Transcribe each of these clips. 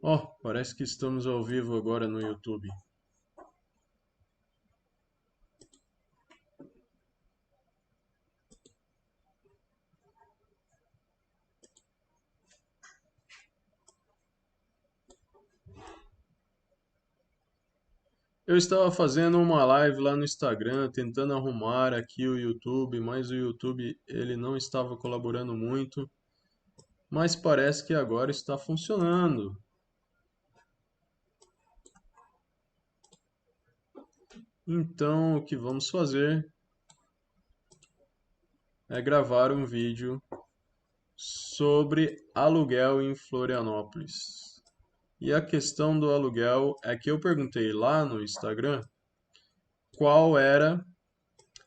Ó, parece que estamos ao vivo agora no YouTube. Eu estava fazendo uma live lá no Instagram, tentando arrumar aqui o YouTube, mas o YouTube ele não estava colaborando muito, mas parece que agora está funcionando. Então, o que vamos fazer é gravar um vídeo sobre aluguel em Florianópolis. E a questão do aluguel é que eu perguntei lá no Instagram qual era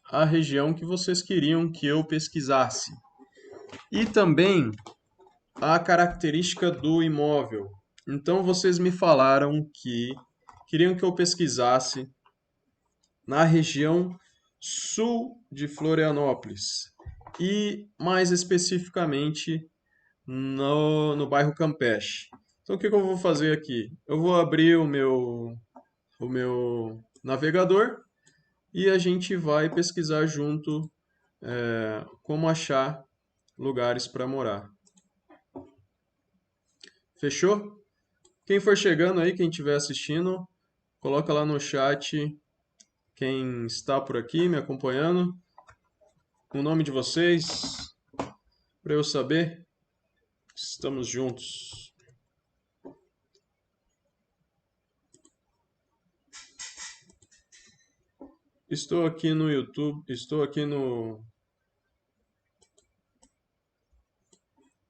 a região que vocês queriam que eu pesquisasse. E também a característica do imóvel. Então vocês me falaram que queriam que eu pesquisasse na região sul de Florianópolis e mais especificamente no bairro Campeche. Então o que eu vou fazer aqui? Eu vou abrir o meu navegador e a gente vai pesquisar junto como achar lugares para morar. Fechou? Quem for chegando aí, quem estiver assistindo, coloca lá no chat quem está por aqui me acompanhando, o nome de vocês, para eu saber que estamos juntos. Estou aqui no YouTube, estou aqui no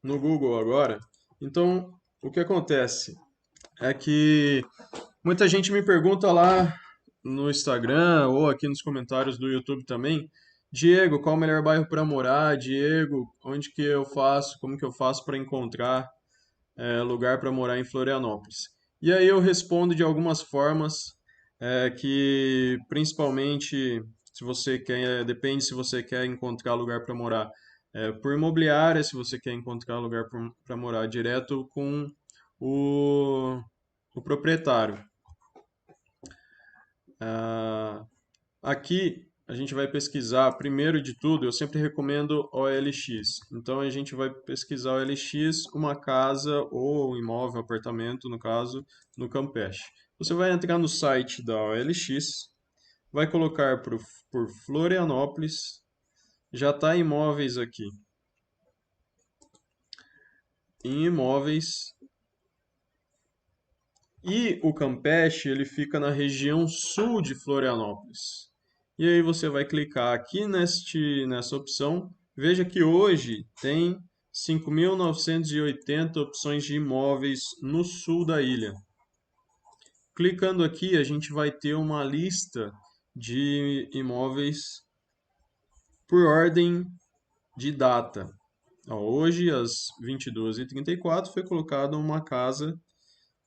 Google agora. Então, o que acontece é que muita gente me pergunta lá no Instagram ou aqui nos comentários do YouTube também, Diego, qual o melhor bairro para morar? Diego, onde que eu faço? Como que eu faço para encontrar lugar para morar em Florianópolis? E aí eu respondo de algumas formas que principalmente se você quer, depende se você quer encontrar lugar para morar por imobiliária, se você quer encontrar lugar para morar direto com o, o proprietário. Ah, aqui a gente vai pesquisar, primeiro de tudo, eu sempre recomendo OLX. Então a gente vai pesquisar OLX, uma casa ou um imóvel, apartamento, no caso, no Campeche. Você vai entrar no site da OLX, vai colocar por Florianópolis, já está imóveis aqui. Em imóveis. E o Campeche, ele fica na região sul de Florianópolis. E aí você vai clicar aqui nessa opção. Veja que hoje tem 5.980 opções de imóveis no sul da ilha. Clicando aqui, a gente vai ter uma lista de imóveis por ordem de data. Hoje, às 22h34, foi colocada uma casa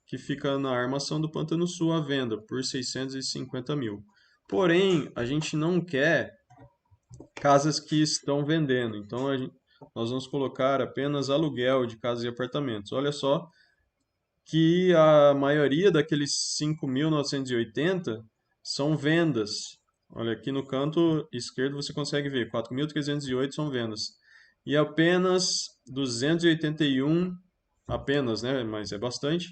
que fica na Armação do Pantano Sul à venda por 650 mil. Porém, a gente não quer casas que estão vendendo, então nós vamos colocar apenas aluguel de casas e apartamentos. Olha só que a maioria daqueles 5.980 são vendas. Olha, aqui no canto esquerdo você consegue ver, 4.308 são vendas. E apenas 281, apenas, né, mas é bastante,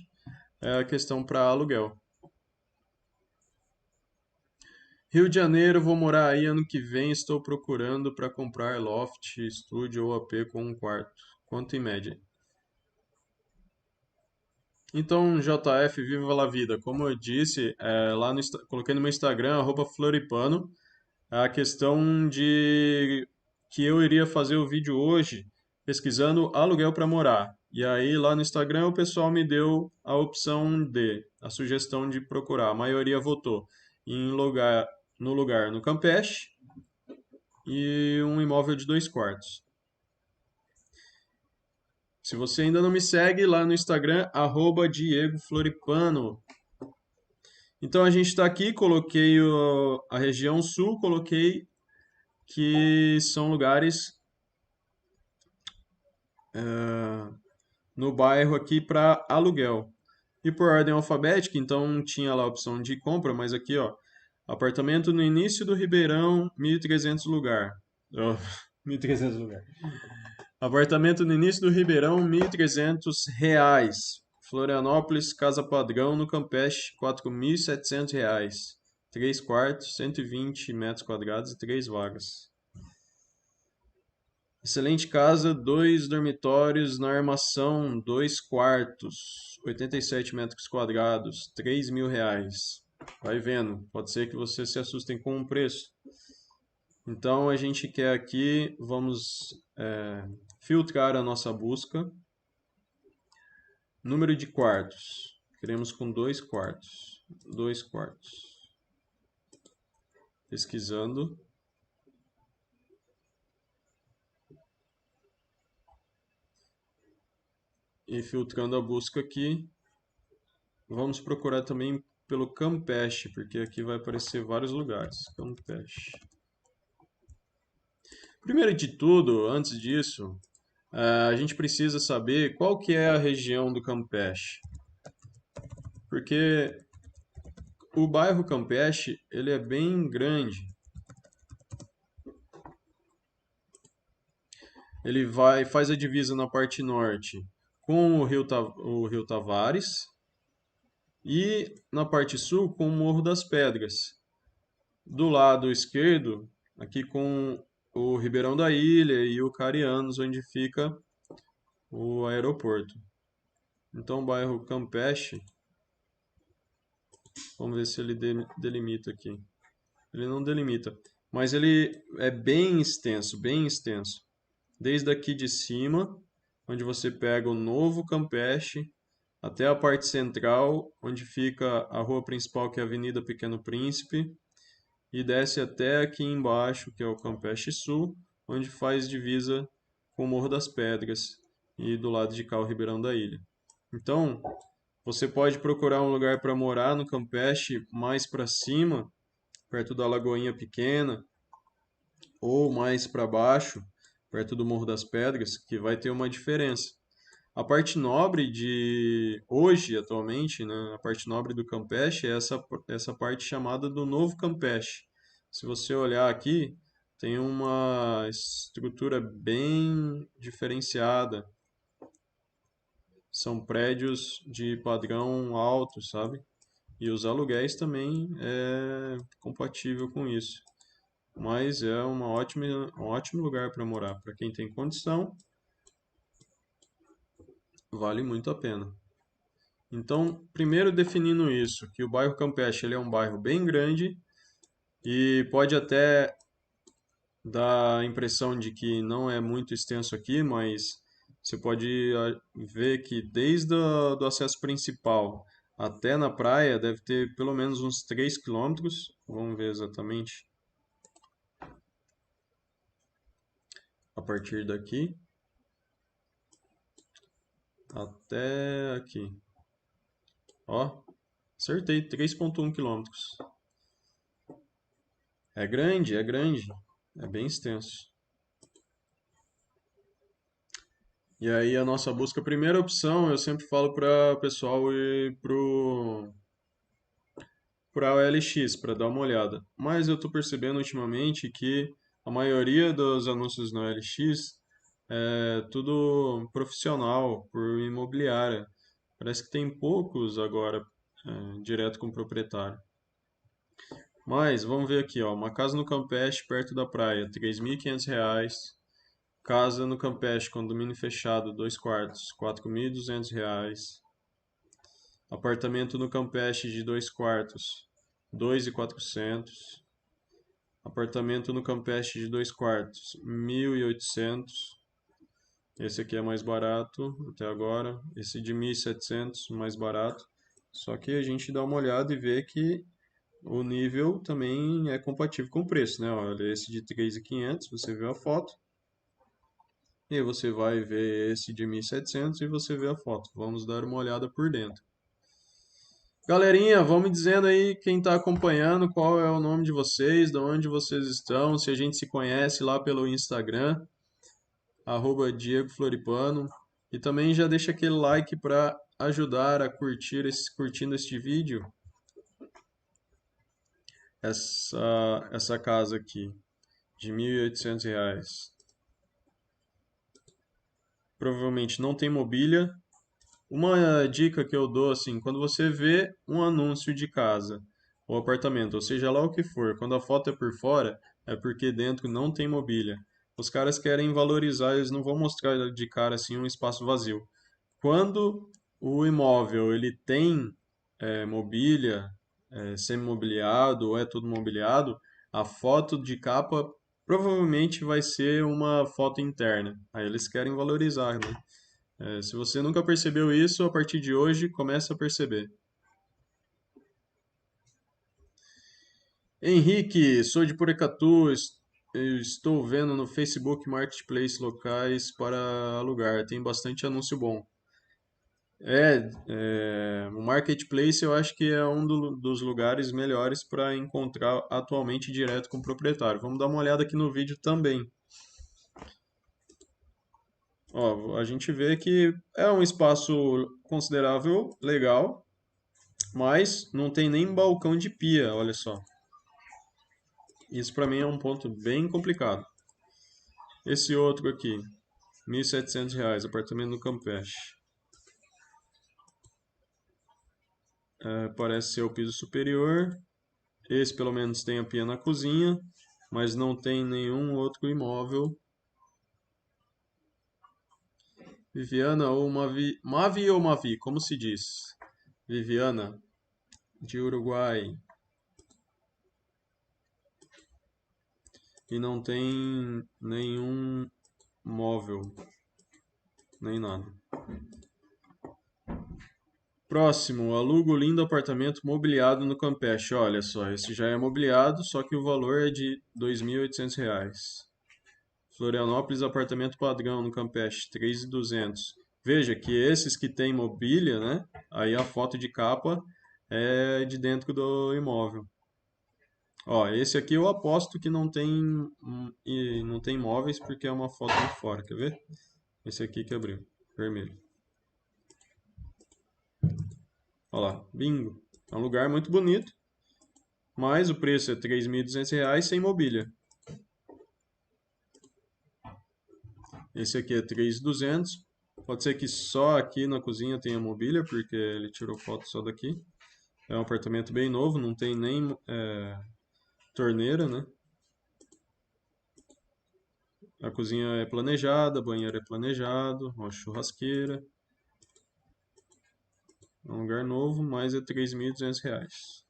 é a questão para aluguel. Rio de Janeiro, vou morar aí ano que vem. Estou procurando para comprar loft, estúdio ou AP com um quarto. Quanto em média? Então, JF, viva la vida. Como eu disse, lá coloquei no meu Instagram, @floripano, a questão de que eu iria fazer o vídeo hoje pesquisando aluguel para morar. E aí lá no Instagram o pessoal me deu a opção a sugestão de procurar. A maioria votou em lugar no Campeche e um imóvel de 2 quartos. Se você ainda não me segue lá no Instagram, @DiegoFloripano. Então a gente está aqui, coloquei a região sul, coloquei que são lugares no bairro aqui para aluguel. E por ordem alfabética, então tinha lá a opção de compra, mas aqui, ó, apartamento no início do Ribeirão, 1.300 lugar. Oh, 1.300 lugar. Apartamento no início do Ribeirão, R$ 1.300. Florianópolis, casa padrão no Campeche, R$ 4.700. 3 quartos, 120 metros quadrados e 3 vagas. Excelente casa, 2 dormitórios na armação, 2 quartos, 87 metros quadrados, R$ 3.000. Vai vendo, pode ser que vocês se assustem com o preço. Então a gente quer aqui, vamos filtrar a nossa busca. Número de quartos, queremos com 2 quartos, 2 quartos. Pesquisando. E filtrando a busca aqui, vamos procurar também pelo Campeche, porque aqui vai aparecer vários lugares. Campeche. Primeiro de tudo, antes disso, a gente precisa saber qual que é a região do Campeche. Porque o bairro Campeche, ele é bem grande. Ele faz a divisa na parte norte com o Rio Tavares e na parte sul com o Morro das Pedras. Do lado esquerdo, aqui com o Ribeirão da Ilha e o Carianos, onde fica o aeroporto. Então, o bairro Campeche, vamos ver se ele delimita aqui. Ele não delimita, mas ele é bem extenso, bem extenso. Desde aqui de cima, onde você pega o novo Campeche, até a parte central, onde fica a rua principal, que é a Avenida Pequeno Príncipe, e desce até aqui embaixo, que é o Campeche Sul, onde faz divisa com o Morro das Pedras e do lado de cá o Ribeirão da Ilha. Então, você pode procurar um lugar para morar no Campeche mais para cima, perto da Lagoinha Pequena, ou mais para baixo, perto do Morro das Pedras, que vai ter uma diferença. A parte nobre de hoje, atualmente, né, a parte nobre do Campeche é essa parte chamada do Novo Campeche. Se você olhar aqui, tem uma estrutura bem diferenciada. São prédios de padrão alto, sabe? E os aluguéis também é compatível com isso. Mas é um ótimo lugar para morar. Para quem tem condição, vale muito a pena. Então, primeiro definindo isso, que o bairro Campeche ele é um bairro bem grande e pode até dar a impressão de que não é muito extenso aqui, mas você pode ver que desde do acesso principal até na praia deve ter pelo menos uns 3 quilômetros. Vamos ver exatamente. A partir daqui até aqui. Ó, acertei, 3,1 quilômetros. É grande, é bem extenso. E aí a nossa busca, a primeira opção, eu sempre falo para o pessoal ir para o OLX, para dar uma olhada. Mas eu estou percebendo ultimamente que a maioria dos anúncios no OLX é tudo profissional, por imobiliária. Parece que tem poucos agora direto com o proprietário. Mas vamos ver aqui, ó, uma casa no Campeche perto da praia, R$ 3.500. Casa no Campeche, condomínio fechado, 2 quartos, R$ 4.200. Apartamento no Campeche de 2 quartos, 2.400. Apartamento no Campeche de 2 quartos, 1.800. Esse aqui é mais barato até agora. Esse de 1.700, mais barato. Só que a gente dá uma olhada e vê que o nível também é compatível com o preço, né? Olha, esse de 3.500, você vê a foto. E você vai ver esse de 1.700 e você vê a foto. Vamos dar uma olhada por dentro. Galerinha, vão me dizendo aí quem está acompanhando, qual é o nome de vocês, de onde vocês estão, se a gente se conhece lá pelo Instagram, @Diego Floripano. E também já deixa aquele like para ajudar a curtindo este vídeo, essa casa aqui, de R$ 1.800. Provavelmente não tem mobília. Uma dica que eu dou assim, quando você vê um anúncio de casa ou apartamento, ou seja lá o que for, quando a foto é por fora, é porque dentro não tem mobília. Os caras querem valorizar, eles não vão mostrar de cara assim um espaço vazio. Quando o imóvel ele tem mobília, semi-mobiliado ou é tudo mobiliado, a foto de capa provavelmente vai ser uma foto interna. Aí eles querem valorizar, né? Se você nunca percebeu isso, a partir de hoje começa a perceber. Henrique, sou de Porecatu, eu estou vendo no Facebook Marketplace locais para alugar. Tem bastante anúncio bom. O Marketplace eu acho que é um dos lugares melhores para encontrar atualmente direto com o proprietário. Vamos dar uma olhada aqui no vídeo também. Ó, a gente vê que é um espaço considerável, legal, mas não tem nem balcão de pia, olha só. Isso para mim é um ponto bem complicado. Esse outro aqui, R$ 1.700, apartamento no Campeche. Parece ser o piso superior. Esse pelo menos tem a pia na cozinha, mas não tem nenhum outro imóvel. Viviana ou Mavi, Mavi ou Mavi, como se diz? Viviana, de Uruguai. E não tem nenhum móvel, nem nada. Próximo, alugo lindo apartamento mobiliado no Campeche. Olha só, esse já é mobiliado, só que o valor é de R$ 2.800. Florianópolis, apartamento padrão no Campeche, 3.200. Veja que esses que tem mobília, né? Aí a foto de capa é de dentro do imóvel. Ó, esse aqui eu aposto que não tem móveis porque é uma foto de fora, quer ver? Esse aqui que abriu, vermelho. Olha lá, bingo. É um lugar muito bonito, mas o preço é R$ 3.200 sem mobília. Esse aqui é 3.200. Pode ser que só aqui na cozinha tenha mobília, porque ele tirou foto só daqui. É um apartamento bem novo, não tem nem torneira, né? A cozinha é planejada, banheiro é planejado, uma churrasqueira. É um lugar novo, mas é R$ 3.200.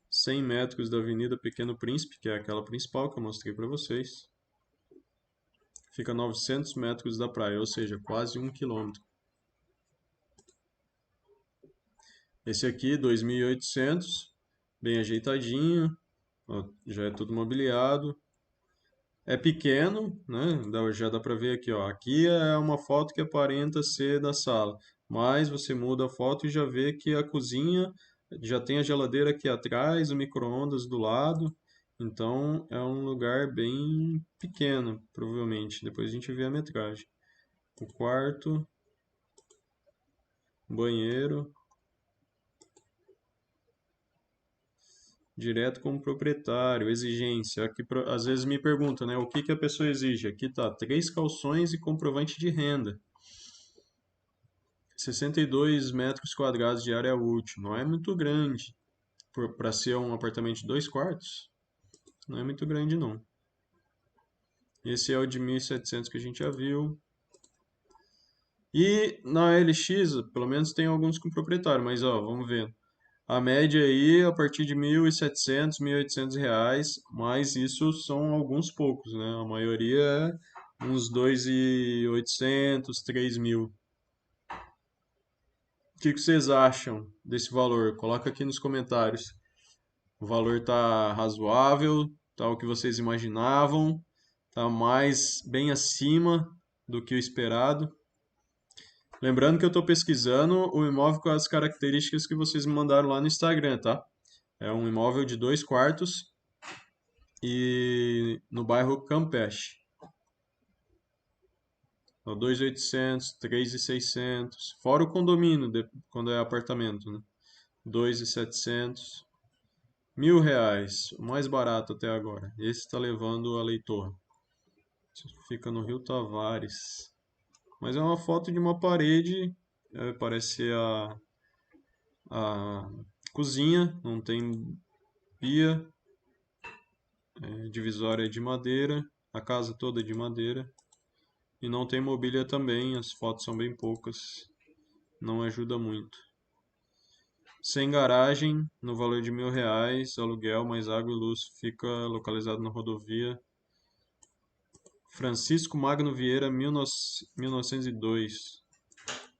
100 metros da Avenida Pequeno Príncipe, que é aquela principal que eu mostrei para vocês. Fica a 900 metros da praia, ou seja, quase 1 quilômetro. Esse aqui, 2.800, bem ajeitadinho, ó, já é tudo mobiliado. É pequeno, né? Já dá para ver aqui, ó. Aqui é uma foto que aparenta ser da sala, mas você muda a foto e já vê que a cozinha já tem a geladeira aqui atrás, o micro-ondas do lado. Então é um lugar bem pequeno, provavelmente. Depois a gente vê a metragem. O quarto, banheiro, direto com o proprietário, exigência. Aqui, às vezes me perguntam, né, o que que a pessoa exige? Aqui tá 3 calções e comprovante de renda. 62 metros quadrados de área útil. Não é muito grande para ser um apartamento de 2 quartos. Não é muito grande, não. Esse é o de 1.700 que a gente já viu. E na LX, pelo menos tem alguns com proprietário, mas ó, vamos ver. A média aí a partir de 1.700, R$ 1.800, mas isso são alguns poucos, né? A maioria é uns 2.800, 3.000. O que que vocês acham desse valor? Coloca aqui nos comentários. O valor tá razoável, tá o que vocês imaginavam, tá mais bem acima do que o esperado. Lembrando que eu estou pesquisando o imóvel com as características que vocês me mandaram lá no Instagram, tá? É um imóvel de 2 quartos e no bairro Campeche. Ó, 2.800, 3.600, fora o condomínio, quando é apartamento, né? 2.700, R$ 1.000, o mais barato até agora. Esse está levando a Leitor. Fica no Rio Tavares. Mas é uma foto de uma parede, parece ser a cozinha, não tem pia, divisória de madeira, a casa toda é de madeira. E não tem mobília também, as fotos são bem poucas, não ajuda muito. Sem garagem, no valor de R$ 1.000, aluguel mais água e luz, fica localizado na rodovia Francisco Magno Vieira, 1902.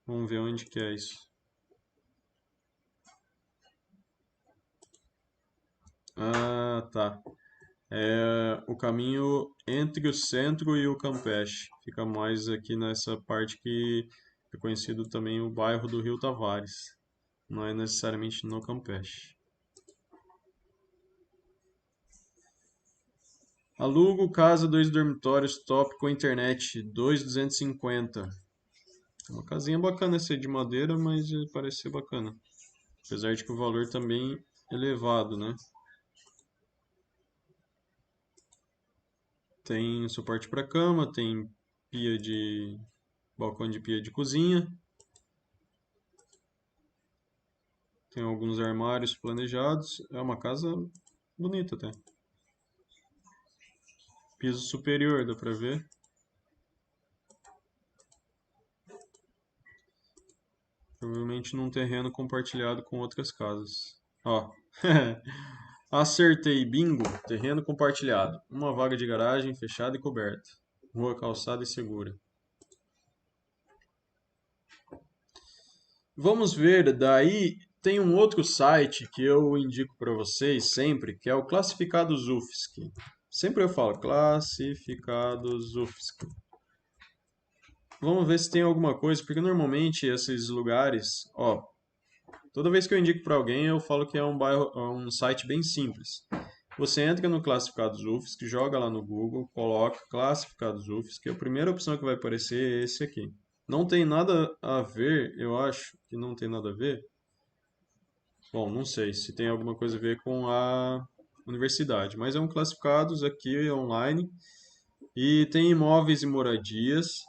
Vamos ver onde que é isso. Ah, tá. É o caminho entre o centro e o Campeche. Fica mais aqui nessa parte que é conhecido também o bairro do Rio Tavares. Não é necessariamente no Campeche. Alugo casa 2 dormitórios top com internet 2.250. Uma casinha bacana essa de madeira, mas parece ser bacana. Apesar de que o valor também é elevado, né? Tem suporte para cama, tem pia de balcão de pia de cozinha. Tem alguns armários planejados. É uma casa bonita até. Piso superior, dá pra ver. Provavelmente num terreno compartilhado com outras casas. Ó. Acertei, bingo. Terreno compartilhado. Uma vaga de garagem fechada e coberta. Rua calçada e segura. Vamos ver, daí tem um outro site que eu indico para vocês sempre, que é o Classificados UFSC. Sempre eu falo Classificados UFSC. Vamos ver se tem alguma coisa, porque normalmente esses lugares, ó, toda vez que eu indico para alguém, eu falo que é um site bem simples. Você entra no Classificados UFSC, joga lá no Google, coloca Classificados UFSC, a primeira opção que vai aparecer é esse aqui. Não tem nada a ver, eu acho que não tem nada a ver. Bom, não sei se tem alguma coisa a ver com a universidade, mas é um classificados aqui online e tem imóveis e moradias,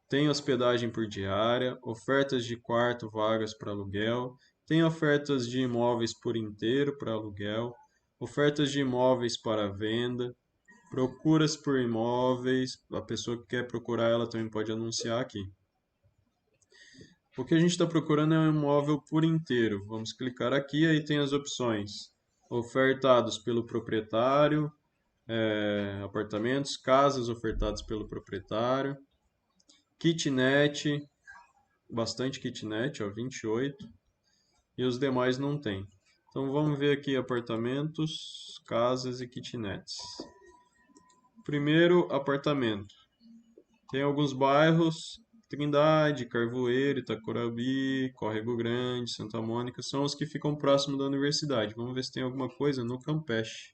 tem hospedagem por diária, ofertas de quarto, vagas para aluguel, tem ofertas de imóveis por inteiro para aluguel, ofertas de imóveis para venda, procuras por imóveis, a pessoa que quer procurar ela também pode anunciar aqui. O que a gente está procurando é um imóvel por inteiro. Vamos clicar aqui, aí tem as opções. Ofertados pelo proprietário, apartamentos, casas ofertadas pelo proprietário, kitnet, bastante kitnet, ó, 28, e os demais não tem. Então vamos ver aqui apartamentos, casas e kitnets. Primeiro, apartamento. Tem alguns bairros, Trindade, Carvoeiro, Itacorabi, Córrego Grande, Santa Mônica, são os que ficam próximo da universidade. Vamos ver se tem alguma coisa no Campeche.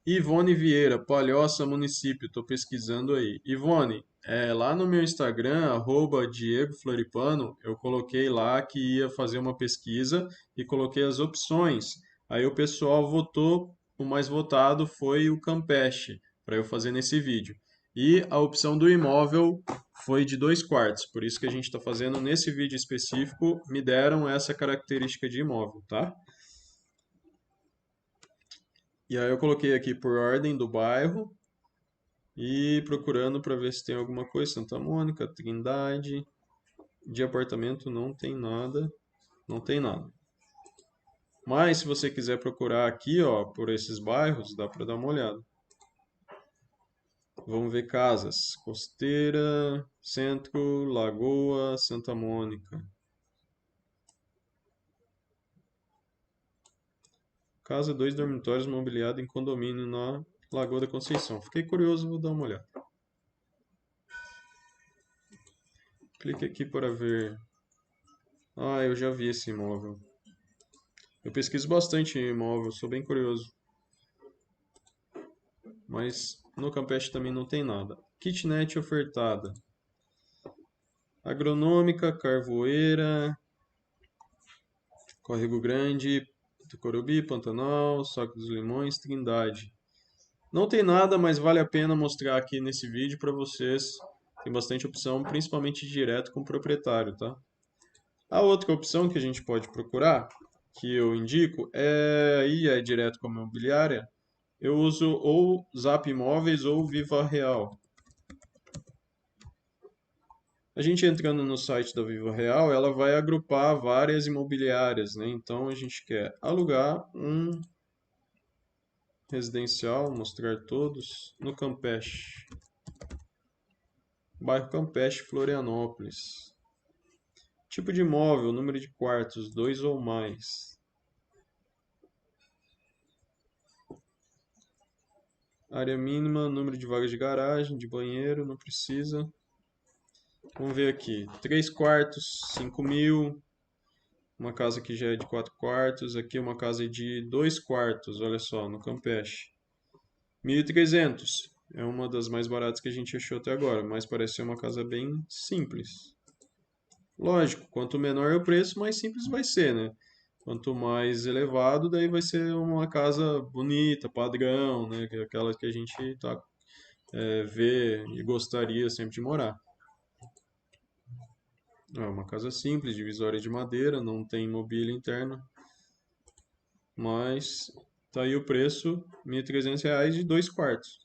Ivone Vieira, Palhoça, município, estou pesquisando aí. Ivone, lá no meu Instagram, Diego Floripano, eu coloquei lá que ia fazer uma pesquisa e coloquei as opções. Aí o pessoal votou, o mais votado foi o Campeche, para eu fazer nesse vídeo. E a opção do imóvel foi de 2 quartos, por isso que a gente está fazendo nesse vídeo específico, me deram essa característica de imóvel, tá? E aí eu coloquei aqui por ordem do bairro e procurando para ver se tem alguma coisa. Santa Mônica, Trindade. De apartamento não tem nada. Não tem nada. Mas se você quiser procurar aqui, ó, por esses bairros, dá para dar uma olhada. Vamos ver casas. Costeira, Centro, Lagoa, Santa Mônica. Casa 2 dormitórios mobiliado em condomínio na Lagoa da Conceição. Fiquei curioso, vou dar uma olhada. Clique aqui para ver. Ah, eu já vi esse imóvel. Eu pesquiso bastante em imóvel, sou bem curioso. mas no Campeche também não tem nada. Kitnet ofertada. Agronômica, Carvoeira, Córrego Grande, Tucurubi, Pantanal, Saco dos Limões, Trindade. Não tem nada, mas vale a pena mostrar aqui nesse vídeo para vocês. Tem bastante opção, principalmente direto com o proprietário, tá? A outra opção que a gente pode procurar, que eu indico, é direto com a imobiliária. Eu uso ou Zap Imóveis ou Viva Real. A gente entrando no site da Viva Real, ela vai agrupar várias imobiliárias, né? Então a gente quer alugar um residencial, mostrar todos, no Campeche. Bairro Campeche, Florianópolis. Tipo de imóvel, número de quartos, 2 ou mais. Área mínima, número de vagas de garagem, de banheiro, não precisa. Vamos ver aqui. 3 quartos, 5 mil. Uma casa que já é de 4 quartos. Aqui uma casa de 2 quartos, olha só, no Campeche. 1.300. É uma das mais baratas que a gente achou até agora, mas parece ser uma casa bem simples. Lógico, quanto menor o preço, mais simples vai ser, né? Quanto mais elevado, daí vai ser uma casa bonita, padrão, né? Que é aquela que a gente vê e gostaria sempre de morar. É uma casa simples, divisória de madeira, não tem mobília interna, mas tá aí o preço, R$ 1.300 de 2 quartos.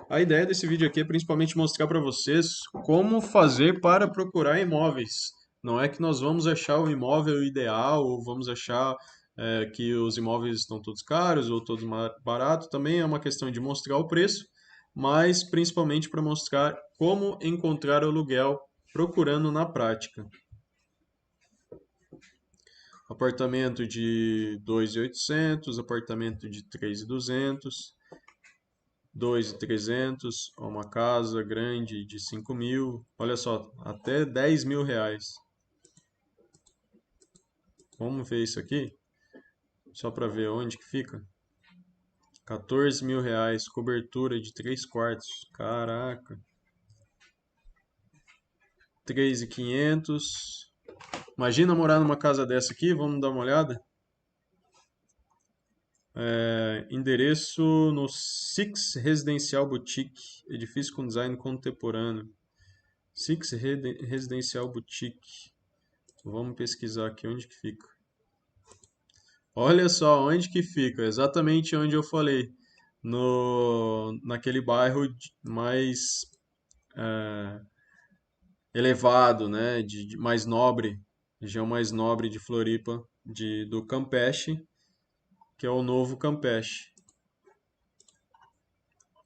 A ideia desse vídeo aqui é principalmente mostrar para vocês como fazer para procurar imóveis. Não é que nós vamos achar o imóvel ideal ou vamos achar que os imóveis estão todos caros ou todos baratos. Também é uma questão de mostrar o preço, mas principalmente para mostrar como encontrar o aluguel procurando na prática. Apartamento de 2.800, apartamento de 3.200. 2.300, uma casa grande de 5 mil, olha só, até R$ 10.000. Vamos ver isso aqui, só para ver onde que fica. R$ 14.000, cobertura de 3 quartos, caraca. 3.500. Imagina morar numa casa dessa aqui, vamos dar uma olhada? Endereço no Six Residencial Boutique, edifício com design contemporâneo. Six Residencial Boutique. Vamos pesquisar aqui onde que fica. Olha só onde que fica, exatamente onde eu falei, naquele bairro mais elevado, né, mais nobre, região mais nobre de Floripa, do Campeche, que é o novo Campeche.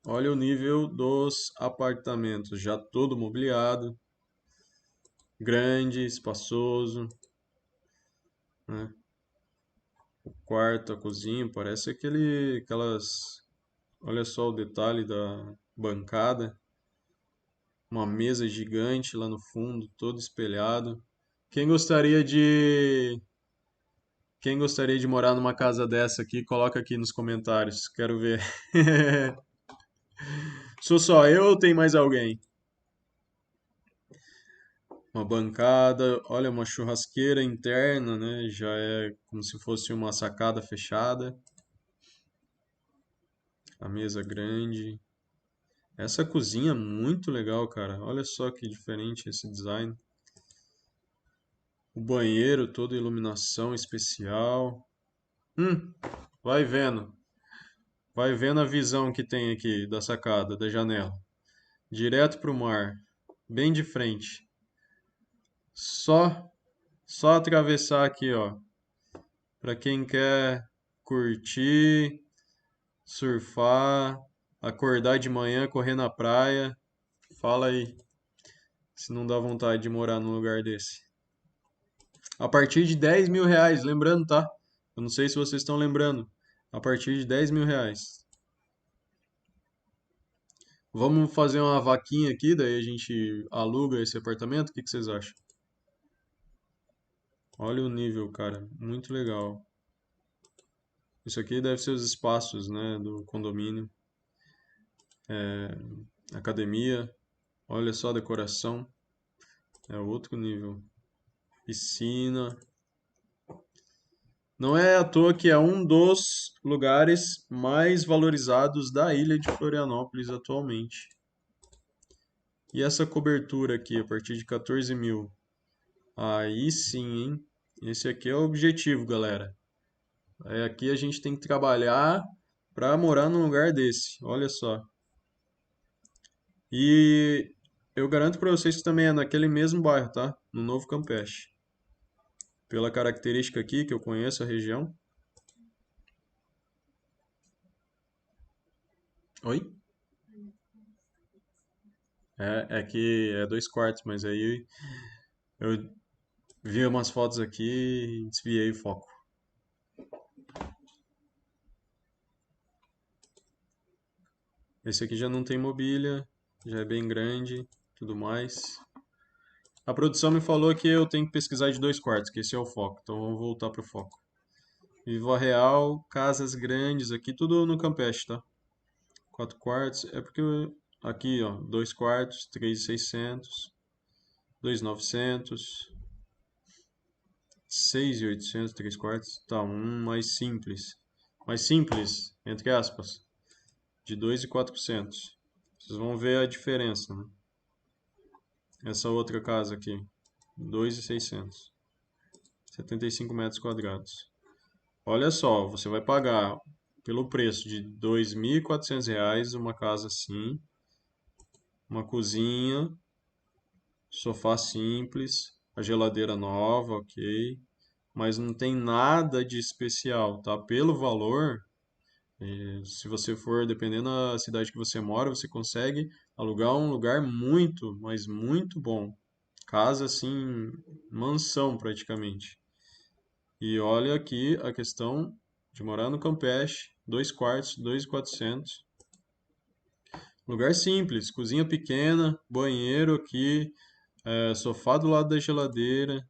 Olha o nível dos apartamentos, já todo mobiliado, grande, espaçoso, né? O quarto, a cozinha, parece aquelas. Olha só o detalhe da bancada, uma mesa gigante lá no fundo, todo espelhado. Quem gostaria de Quem gostaria de morar numa casa dessa aqui, coloca aqui nos comentários. Quero ver. Sou só eu ou tem mais alguém? Uma bancada, olha, uma churrasqueira interna, né? Já é como se fosse uma sacada fechada. A mesa grande. Essa cozinha é muito legal, cara. Olha só que diferente esse design. O banheiro, toda iluminação especial. Vai vendo. Vai vendo a visão que tem aqui da sacada, da janela. Direto para o mar, bem de frente. Só, só atravessar aqui, ó. Para quem quer curtir, surfar, acordar de manhã, correr na praia. Fala aí, se não dá vontade de morar num lugar desse. A partir de R$ 10.000, lembrando, tá? Eu não sei se vocês estão lembrando. A partir de R$ 10.000. Vamos fazer uma vaquinha aqui, daí a gente aluga esse apartamento. O que que vocês acham? Olha o nível, cara. Muito legal. Isso aqui deve ser os espaços, né, do condomínio. academia, olha só a decoração, é outro nível. Piscina. Não é à toa que é um dos lugares mais valorizados da ilha de Florianópolis atualmente. E essa cobertura aqui, a partir de 14 mil. Aí sim, hein? Esse aqui é o objetivo, galera. Aqui a gente tem que trabalhar para morar num lugar desse. Olha só. E eu garanto para vocês que também é naquele mesmo bairro, tá? No Novo Campeche. Pela característica aqui, que eu conheço a região. Oi? É que é 2 quartos, mas aí eu vi umas fotos aqui e desviei o foco. Esse aqui já não tem mobília, já é bem grande, tudo mais. A produção me falou que eu tenho que pesquisar de 2 quartos, que esse é o foco, então vamos voltar pro foco. Viva Real, casas grandes aqui, tudo no Campeche, tá? 4 quartos, é porque aqui, ó, 2 quartos, 3.600, 2.900, 6.800, 3 quartos, tá, um mais simples, entre aspas, de 2.400. Vocês vão ver a diferença, né? Essa outra casa aqui, 2.600, 75 metros quadrados. Olha só, você vai pagar pelo preço de R$ 2.400 uma casa assim, uma cozinha, sofá simples, a geladeira nova, ok, mas não tem nada de especial, tá? Pelo valor, se você for, dependendo da cidade que você mora, você consegue alugar um lugar muito, mas muito bom. Casa assim, mansão praticamente. E olha aqui a questão de morar no Campeche, 2 quartos, 2.400. Lugar simples, cozinha pequena, banheiro aqui, sofá do lado da geladeira.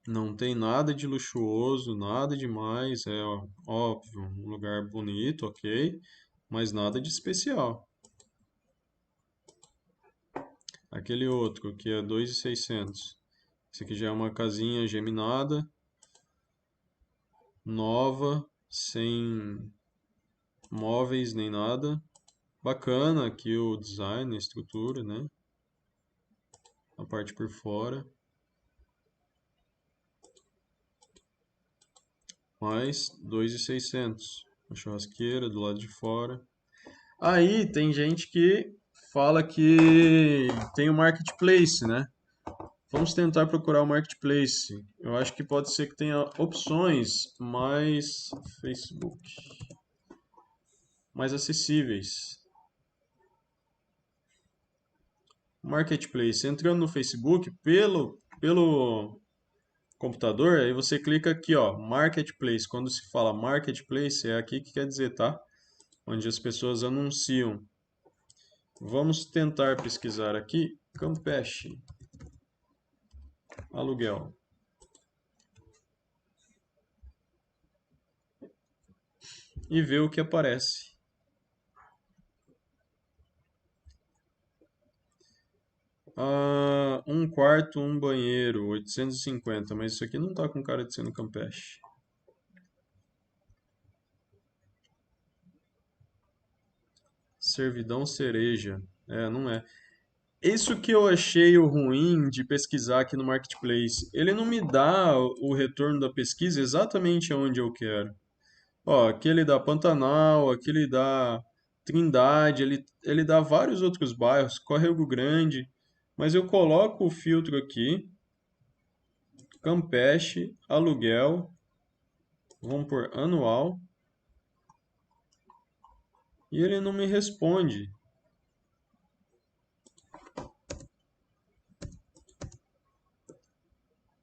Não tem nada de luxuoso, nada demais. É ó, óbvio, um lugar bonito, ok, mas nada de especial. Aquele outro que é 2.600. Esse aqui já é uma casinha geminada, nova, sem móveis nem nada. Bacana aqui o design, a estrutura, né? A parte por fora. Mais 2.600. A churrasqueira do lado de fora. Aí tem gente que fala que tem o marketplace, né? Vamos tentar procurar o marketplace. Eu acho que pode ser que tenha opções mais Facebook, mais acessíveis. Marketplace. Entrando no Facebook pelo computador, aí você clica aqui, ó, Marketplace. Quando se fala Marketplace, é aqui que quer dizer, tá? Onde as pessoas anunciam. Vamos tentar pesquisar aqui Campeche aluguel. E ver o que aparece. Ah, 1 quarto, um banheiro, 850, mas isso aqui não tá com cara de ser no Campeche. Servidão Cereja. É, não é. Isso que eu achei o ruim de pesquisar aqui no Marketplace. Ele não me dá o retorno da pesquisa exatamente onde eu quero. Ó, aquele da Pantanal, aquele da Trindade, ele dá vários outros bairros, Córrego Grande, mas eu coloco o filtro aqui, Campeche, aluguel, vamos por anual, e ele não me responde.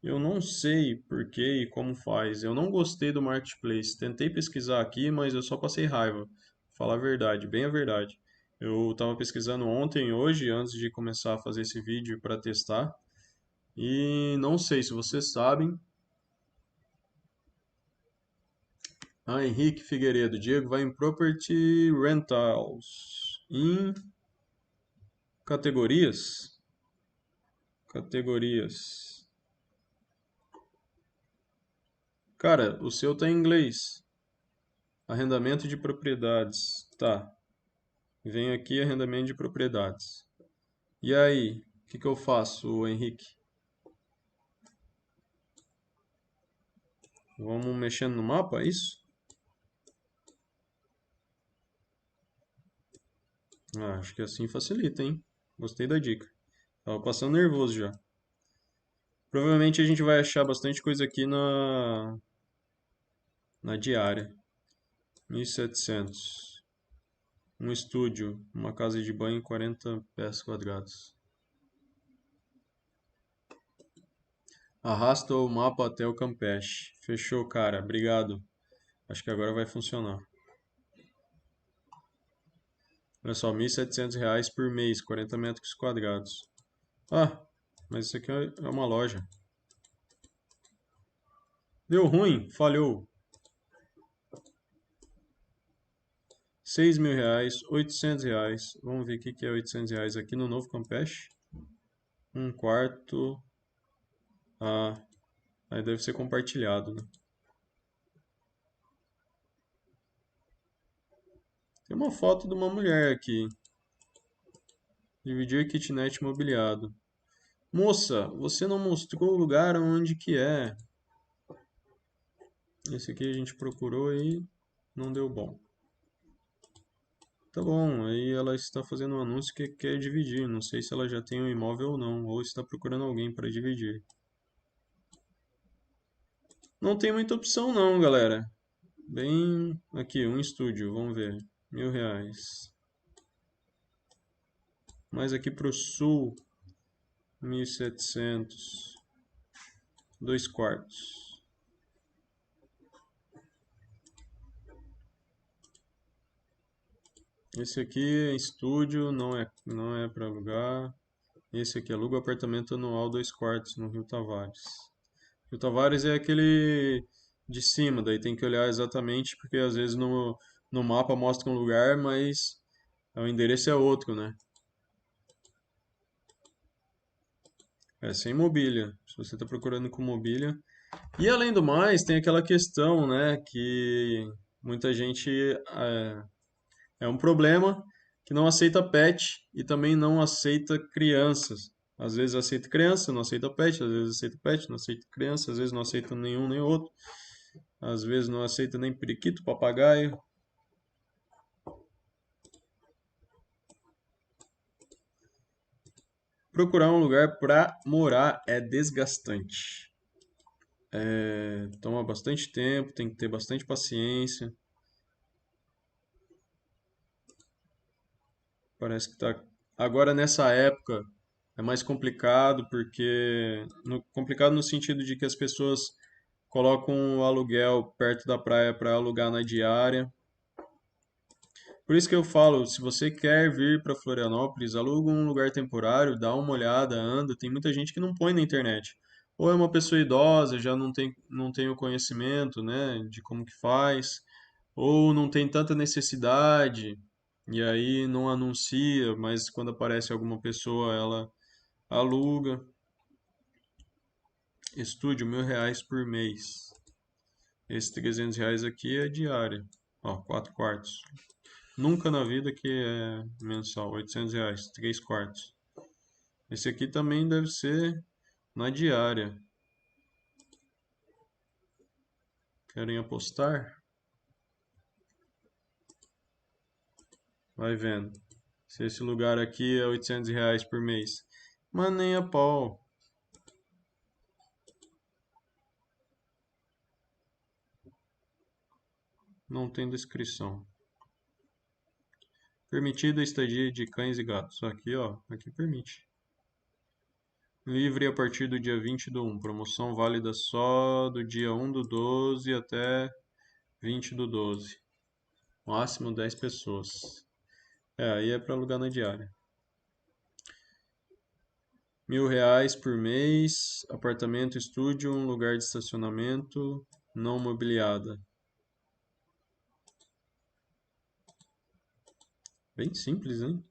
Eu não sei por que e como faz. Eu não gostei do Marketplace. Tentei pesquisar aqui, mas eu só passei raiva. Falar a verdade, bem a verdade. Eu estava pesquisando ontem, hoje, antes de começar a fazer esse vídeo para testar. E não sei se vocês sabem, Ah, Henrique Figueiredo. Diego vai em Property Rentals. Em categorias. Categorias. Cara, o seu tá em inglês. Arrendamento de propriedades. Tá. Venho aqui, arrendamento de propriedades. E aí, o que que eu faço, Henrique? Vamos mexendo no mapa, é isso? Ah, acho que assim facilita, hein? Gostei da dica. Tava passando nervoso já. Provavelmente a gente vai achar bastante coisa aqui na diária. 1.700. Um estúdio, uma casa de banho, 40 pés quadrados. Arrasta o mapa até o Campeche. Fechou, cara. Obrigado. Acho que agora vai funcionar. Olha só, R$ 1.700 por mês, 40 metros quadrados. Ah, mas isso aqui é uma loja. Deu ruim, falhou. R$ 6.000, R$ 800. Vamos ver o que é R$ 800 aqui no novo Campeche. Um quarto. Ah, aí deve ser compartilhado, né? Tem uma foto de uma mulher aqui. Dividir kitnet mobiliado. Moça, você não mostrou o lugar onde que é. Esse aqui a gente procurou e não deu bom. Tá bom, aí ela está fazendo um anúncio que quer dividir. Não sei se ela já tem um imóvel ou não, ou está procurando alguém para dividir. Não tem muita opção não, galera. Bem, aqui, um estúdio, vamos ver. R$ 1.000. Mais aqui pro sul, 1.700. 2 quartos. Esse aqui é estúdio, não é para alugar. Esse aqui aluga apartamento anual 2 quartos no Rio Tavares. Rio Tavares é aquele de cima, daí tem que olhar exatamente, porque às vezes no mapa mostra um lugar, mas o endereço é outro, né? É sem mobília, se você está procurando com mobília. E além do mais, tem aquela questão, né, que muita gente é um problema que não aceita pet e também não aceita crianças. Às vezes aceita criança, não aceita pet, às vezes aceita pet, não aceita criança, às vezes não aceita nenhum nem outro, às vezes não aceita nem periquito, papagaio. Procurar um lugar para morar é desgastante. Toma bastante tempo, tem que ter bastante paciência. Parece que tá. Agora nessa época é mais complicado, porque. Complicado no sentido de que as pessoas colocam o aluguel perto da praia para alugar na diária. Por isso que eu falo, se você quer vir para Florianópolis, aluga um lugar temporário, dá uma olhada, anda. Tem muita gente que não põe na internet. Ou é uma pessoa idosa, já não tem o conhecimento, né, de como que faz, ou não tem tanta necessidade, e aí não anuncia, mas quando aparece alguma pessoa, ela aluga. Estúdio, R$ 1.000 por mês. Esse R$ 300 aqui é diária. Ó, 4 quartos. Nunca na vida que é mensal, R$ 800, 3 quartos. Esse aqui também deve ser na diária. Querem apostar? Vai vendo. Se esse lugar aqui é R$ 800 por mês. Mas nem a pau. Não tem descrição. Permitida a estadia de cães e gatos. Aqui, ó. Aqui permite. Livre a partir do dia 20/1. Promoção válida só do dia 1/12 até 20/12. Máximo 10 pessoas. Aí é para alugar na diária. R$ 1.000 por mês. Apartamento, estúdio, um lugar de estacionamento, não mobiliada. Bem simples, hein?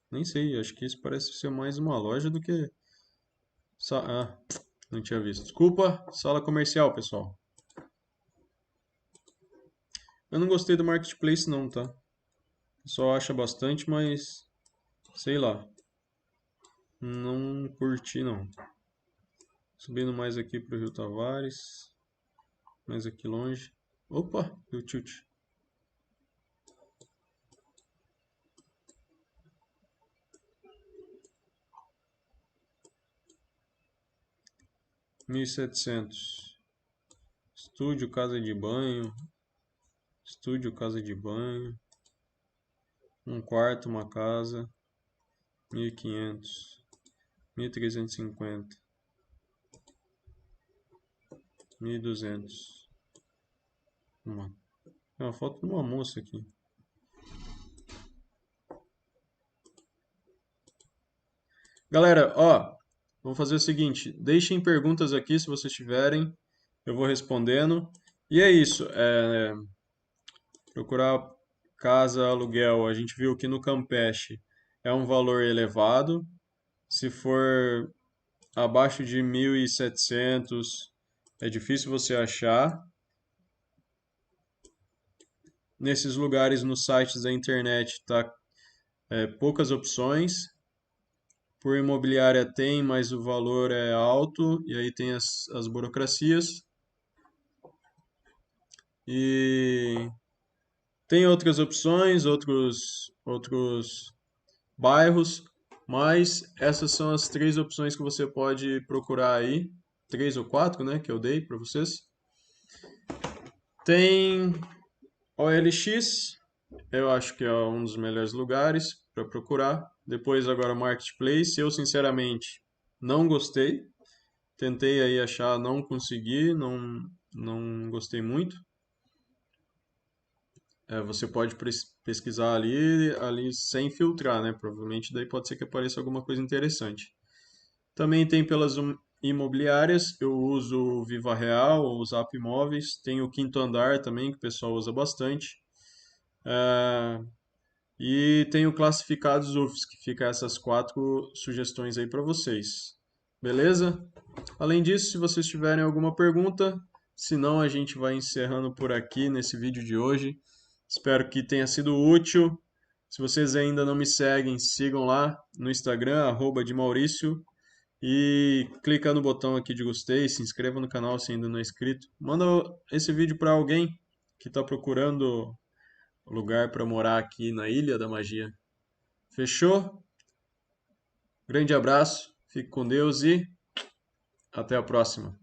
Nem sei, acho que isso parece ser mais uma loja do que... Ah, não tinha visto. Desculpa, sala comercial, pessoal. Eu não gostei do Marketplace não, tá? O pessoal acha bastante, mas... sei lá. Não curti, não. Subindo mais aqui pro Rio Tavares. Mais aqui longe. Opa, deu tilt. 1.700. Estúdio, casa de banho. Estúdio, casa de banho. Um quarto, uma casa. 1.500. 1.350. 1.200. É uma foto de uma moça aqui. Galera, ó, vamos fazer o seguinte, deixem perguntas aqui se vocês tiverem, eu vou respondendo. E é isso, procurar casa, aluguel, a gente viu que no Campeche é um valor elevado. Se for abaixo de 1.700, é difícil você achar. Nesses lugares, nos sites da internet, tá poucas opções. Por imobiliária tem, mas o valor é alto, e aí tem as burocracias. E tem outras opções, outros bairros, mas essas são as três opções que você pode procurar aí. Três ou quatro, né, que eu dei para vocês. Tem OLX, eu acho que é um dos melhores lugares para procurar. Depois agora Marketplace, eu sinceramente não gostei. Tentei aí achar, não consegui, não gostei muito. Você pode pesquisar ali sem filtrar, né? Provavelmente daí pode ser que apareça alguma coisa interessante. Também tem pelas imobiliárias, eu uso o Viva Real ou o Zap Imóveis. Tem o Quinto Andar também, que o pessoal usa bastante. Ah, e tem o Classificados UFS, que fica essas quatro sugestões aí para vocês. Beleza? Além disso, se vocês tiverem alguma pergunta, se não, a gente vai encerrando por aqui nesse vídeo de hoje. Espero que tenha sido útil. Se vocês ainda não me seguem, sigam lá no Instagram, @de_Maurício. E clica no botão aqui de gostei, se inscreva no canal se ainda não é inscrito. Manda esse vídeo para alguém que está procurando lugar para morar aqui na Ilha da Magia. Fechou? Grande abraço, fique com Deus e até a próxima.